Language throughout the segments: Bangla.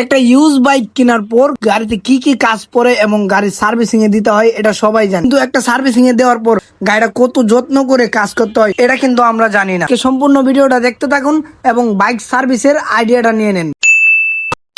একটা ইউজ বাইক কেনার পর গাড়িতে কি কি কাজ পড়ে এবং গাড়ির সার্ভিসিং এ দিতে হয় এটা সবাই জানে, কিন্তু একটা সার্ভিসিং এ দেওয়ার পর গাড়িটা কত যত্ন করে কাজ করতে হয় এটা কিন্তু আমরা জানি না। সম্পূর্ণ ভিডিওটা দেখতে থাকুন এবং বাইক সার্ভিসের আইডিয়াটা নিয়ে নেন।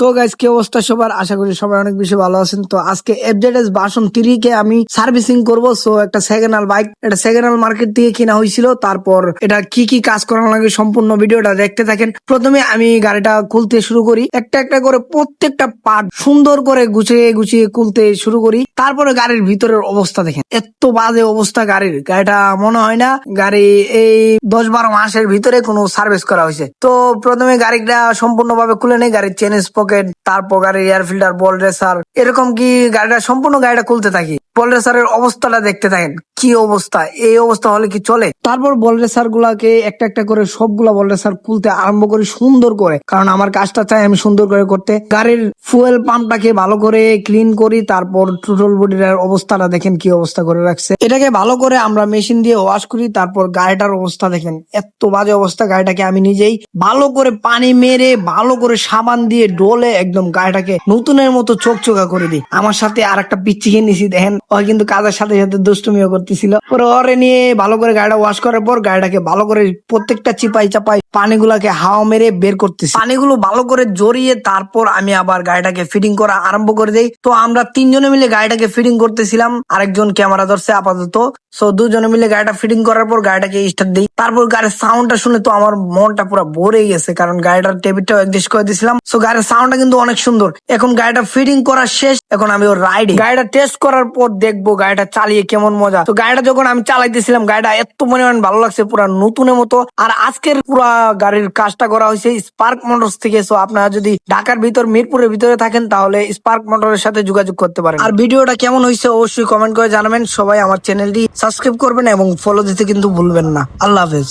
তো গাইস, কি অবস্থা সবার? আশা করি সবাই অনেক বেশি ভালো আছেন। তো আজকে এফজেডএস ভার্সন 3 কে আমি সার্ভিসিং করব। সো একটা সেকেন্ড হ্যান্ড বাইক, এটা সেকেন্ড হ্যান্ড মার্কেট থেকে কিনা হয়েছিল। তারপর এটা কি কি কাজ করানো লাগে সম্পূর্ণ ভিডিওটা দেখতে থাকেন। প্রথমে আমি গাড়িটা খুলতে শুরু করি, একটা একটা করে প্রত্যেকটা পার্ট সুন্দর করে গুছিয়ে গুছিয়ে খুলতে শুরু করি। তারপরে গাড়ির ভিতরের অবস্থা দেখেন, এত বাজে অবস্থা গাড়ির। গাড়িটা মনে হয় না গাড়ি এই 10-12 মাসের ভিতরে কোনো সার্ভিস করা হয়েছে। তো প্রথমে গাড়িটা সম্পূর্ণভাবে খুলে নেই, গাড়ির চেন পকেট, তারপর গাড়ির এয়ার ফিল্টার, বল রেসার, এরকম কি গাড়িটা সম্পূর্ণ গাড়িটা খুলতে থাকি। বল রেসারের অবস্থাটা দেখতে থাকেন, কি অবস্থা, এই অবস্থা হলে কি চলে। তারপর বল রেসার গুলাকে একটা একটা করে সবগুলা বল রেসার খুলতে আরম্ভ করি সুন্দর করে, কারণ আমার কাজটা চাই আমি সুন্দর করে করতে। গাড়ির ফুয়েল পাম্পটাকে ভালো করে ক্লিন করি। তারপর টোটাল বডির অবস্থাটা দেখেন কি অবস্থা করে রাখছে। এটাকে ভালো করে আমরা মেশিন দিয়ে ওয়াশ করি। তারপর গাড়িটার অবস্থা দেখেন, এত বাজে অবস্থা। গাড়িটাকে আমি নিজেই ভালো করে পানি মেরে ভালো করে সাবান দিয়ে ডলে একদম গাড়িটাকে নতুনের মতো চকচকা করে দিই। আমার সাথে আর একটা পিচ্ছি নিছি দেখেন, ও কিন্তু কাজের সাথে সাথে দুষ্টুমিও করতেছিল। পরে ওরে নিয়ে ভালো করে গাড়িটা ওয়াশ করার পর গাড়িটাকে ভালো করে প্রত্যেকটা চিপাই চাপাই পানিগুলাকে হাওয়া মেরে বের করতেছি। পানিগুলো ভালো করে জড়িয়ে তারপর আমি আবার গাড়িটাকে ফিটিং করা আরম্ভ করে দেই। তো আমরা 3 জনে মিলে গাড়িটাকে ফিটিং করতেছিলাম, আরেকজন ক্যামেরা ধরছে আপাতত। সো 2 জনে মিলে গাড়িটা ফিটিং করার পর গাড়িটাকে স্টার্ট দিই। তারপর গাড়ির সাউন্ডটা শুনে তো আমার মনটা পুরো ভরে গেছে, কারণ গাড়িটার টেবিলটাও অ্যাডজাস্ট করে দিয়েছিলাম। সো গাড়ির সাউন্ডটা কিন্তু অনেক সুন্দর। এখন গাড়িটা ফিটিং করা শেষ, এখন আমি ওর রাইডিং গাড়িটা টেস্ট করার পর দেখবো গাড়িটা চালিয়ে কেমন মজা। তো গাড়িটা যখন আমি চালাইতেছিলাম গাড়িটা এত পরিমাণ ভালো লাগছে, পুরো নতুনের মতো। আর আজকের পুরা গাড়ির কাজটা করা হয়েছে স্পার্ক মোটরস থেকে। সো আপনারা যদি ঢাকার ভিতর মিরপুরের ভিতরে থাকেন তাহলে স্পার্ক মোটরের সাথে যোগাযোগ করতে পারেন। আর ভিডিওটা কেমন হয়েছে অবশ্যই কমেন্ট করে জানাবেন। সবাই আমার চ্যানেলটি সাবস্ক্রাইব করবেন এবং ফলো দিতে কিন্তু ভুলবেন না। আল্লাহ হাফেজ।